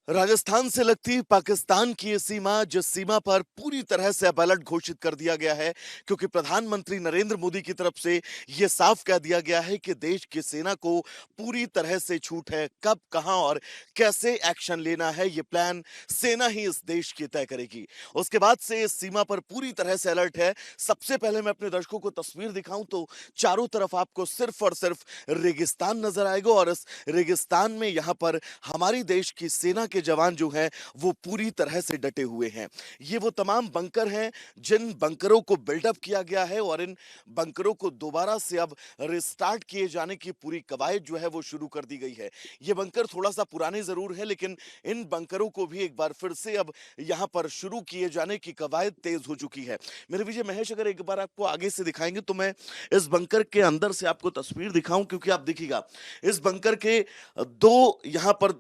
राजस्थान से लगती पाकिस्तान की ये सीमा, जिस सीमा पर पूरी तरह से अब अलर्ट घोषित कर दिया गया है, क्योंकि प्रधानमंत्री नरेंद्र मोदी की तरफ से ये साफ कह दिया गया है कि देश की सेना को पूरी तरह से छूट है। कब, कहां और कैसे एक्शन लेना है, ये प्लान सेना ही इस देश की तय करेगी। उसके बाद से इस सीमा पर पूरी तरह से अलर्ट है। सबसे पहले मैं अपने दर्शकों को तस्वीर दिखाऊं तो चारों तरफ आपको सिर्फ और सिर्फ रेगिस्तान नजर आएगा, और इस रेगिस्तान में यहां पर हमारी देश की सेना के जवान जो हैं वो पूरी तरह से डटे हुए हैं। ये वो तमाम बंकर हैं जिन बंकरों को बिल्डअप किया गया है, और इन बंकरों को दोबारा से अब रिस्टार्ट किए जाने की पूरी कवायद जो है वो शुरू कर दी गई है। ये बंकर थोड़ा सा पुराने जरूर है, लेकिन इन बंकरों को भी एक बार फिर से अब यहां पर शुरू किए जाने की कवायद तेज हो चुकी है। मेरे विजय महेश, अगर एक बार आपको आगे से दिखाएंगे तो मैं इस बंकर के अंदर से आपको तस्वीर दिखाऊं, क्योंकि आप देखिएगा इस बंकर के दो यहाँ पर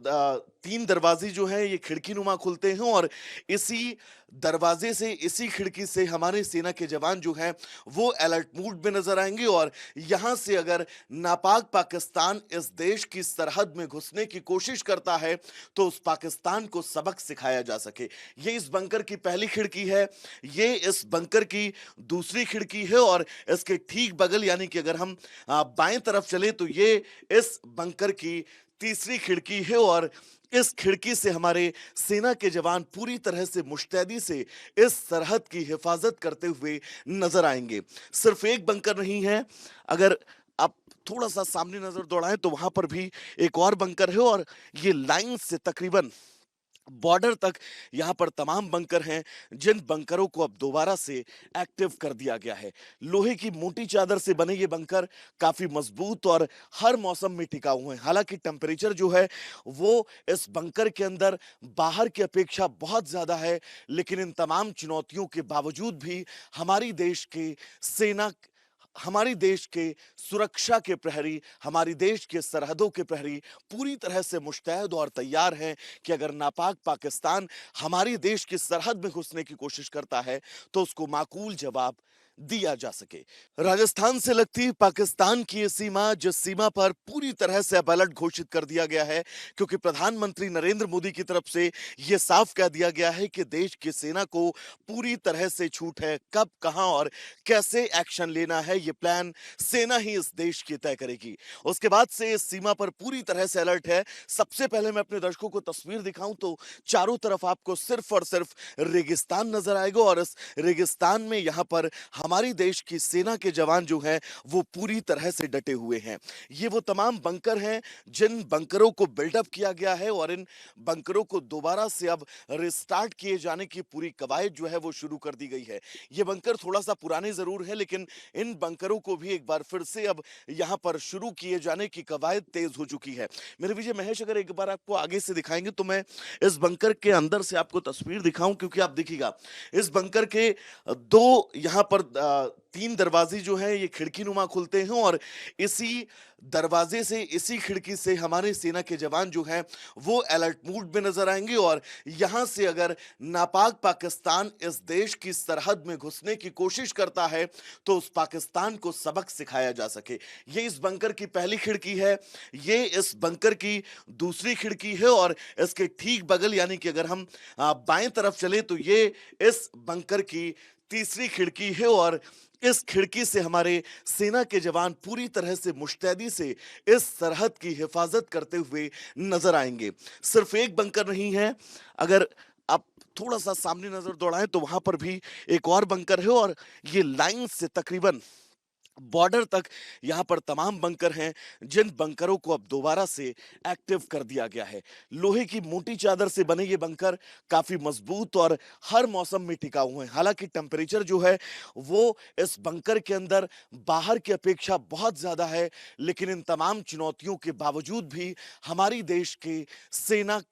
तीन दरवाजे जो हैं ये खिड़की नुमा खुलते हैं, और इसी दरवाजे से, इसी खिड़की से हमारे सेना के जवान जो हैं वो अलर्ट मूड में नजर आएंगे। और यहां से अगर नापाक पाकिस्तान इस देश की सरहद में घुसने की कोशिश करता है तो उस पाकिस्तान को सबक सिखाया जा सके। ये इस बंकर की पहली खिड़की है, ये इस बंकर की दूसरी खिड़की है, और इसके ठीक बगल यानी कि अगर हम बाएं तरफ चले तो ये इस बंकर की तीसरी खिड़की है। और इस खिड़की से हमारे सेना के जवान पूरी तरह से मुस्तैदी से इस सरहद की हिफाजत करते हुए नजर आएंगे। सिर्फ एक बंकर नहीं है, अगर आप थोड़ा सा सामने नजर दौड़ाएं तो वहां पर भी एक और बंकर है, और ये लाइन से तकरीबन बॉर्डर तक यहां पर तमाम बंकर हैं जिन बंकरों को अब दोबारा से एक्टिव कर दिया गया है। लोहे की मोटी चादर से बने ये बंकर काफी मजबूत और हर मौसम में टिकाऊ हैं। हालांकि टेम्परेचर जो है वो इस बंकर के अंदर बाहर की अपेक्षा बहुत ज्यादा है, लेकिन इन तमाम चुनौतियों के बावजूद भी हमारी देश के सेना, हमारी देश के सुरक्षा के प्रहरी, हमारी देश के सरहदों के प्रहरी पूरी तरह से मुस्तैद और तैयार हैं कि अगर नापाक पाकिस्तान हमारी देश की सरहद में घुसने की कोशिश करता है तो उसको माकूल जवाब दिया जा सके। राजस्थान से लगती पाकिस्तान की ये सीमा, जिस सीमा पर पूरी तरह से अब अलर्ट घोषित कर दिया गया है, क्योंकि प्रधानमंत्री नरेंद्र मोदी की तरफ से यह साफ कह दिया गया है कि देश की सेना को पूरी तरह से छूट है। कब, कहां और कैसे एक्शन लेना है, ये प्लान सेना ही इस देश की तय करेगी। उसके बाद से इस सीमा पर पूरी तरह से अलर्ट है। सबसे पहले मैं अपने दर्शकों को तस्वीर दिखाऊं तो चारों तरफ आपको सिर्फ और सिर्फ रेगिस्तान नजर आएगा, और इस रेगिस्तान में यहां पर हमारी देश की सेना के जवान जो हैं वो पूरी तरह से डटे हुए हैं। ये वो तमाम बंकर हैं जिन बंकरों को बिल्डअप किया गया है, और इन बंकरों को दोबारा से अब रिस्टार्ट किए जाने की पूरी कवायद जो है वो शुरू कर दी गई है। ये बंकर थोड़ा सा पुराने जरूर है, लेकिन इन बंकरों को भी एक बार फिर से अब यहां पर शुरू किए जाने की कवायद तेज हो चुकी है। मेरे विजय महेश, अगर एक बार आपको आगे से दिखाएंगे तो मैं इस बंकर के अंदर से आपको तस्वीर दिखाऊं, क्योंकि आप देखिएगा इस बंकर के दो यहां पर तीन दरवाजे जो हैं ये खिड़की नुमा खुलते हैं, और इसी दरवाजे से, इसी खिड़की से हमारे सेना के जवान जो हैं वो अलर्ट मूड में नजर आएंगे। और यहां से अगर नापाक पाकिस्तान इस देश की सरहद में घुसने की कोशिश करता है तो उस पाकिस्तान को सबक सिखाया जा सके। ये इस बंकर की पहली खिड़की है, ये इस बंकर की दूसरी खिड़की है, और इसके ठीक बगल यानी कि अगर हम बाएं तरफ चले तो ये इस बंकर की तीसरी खिड़की है। और इस खिड़की से हमारे सेना के जवान पूरी तरह से मुस्तैदी से इस सरहद की हिफाजत करते हुए नजर आएंगे। सिर्फ एक बंकर नहीं है, अगर आप थोड़ा सा सामने नजर दौड़ाएं तो वहां पर भी एक और बंकर है, और ये लाइन से तकरीबन बॉर्डर तक यहां पर तमाम बंकर हैं जिन बंकरों को अब दोबारा से एक्टिव कर दिया गया है। लोहे की मोटी चादर से बने ये बंकर काफी मजबूत और हर मौसम में टिकाऊ हैं। हालांकि टेम्परेचर जो है वो इस बंकर के अंदर बाहर की अपेक्षा बहुत ज्यादा है, लेकिन इन तमाम चुनौतियों के बावजूद भी हमारी देश के सेना,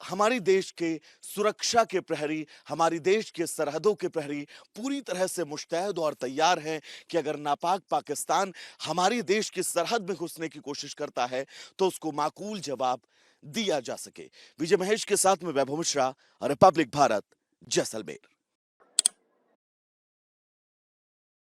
हमारी देश के सुरक्षा के प्रहरी, हमारी देश के सरहदों के प्रहरी पूरी तरह से मुस्तैद और तैयार हैं कि अगर नापाक पाकिस्तान हमारी देश की सरहद में घुसने की कोशिश करता है तो उसको माकूल जवाब दिया जा सके। विजय महेश के साथ में वैभव मिश्रा, रिपब्लिक भारत, जैसलमेर।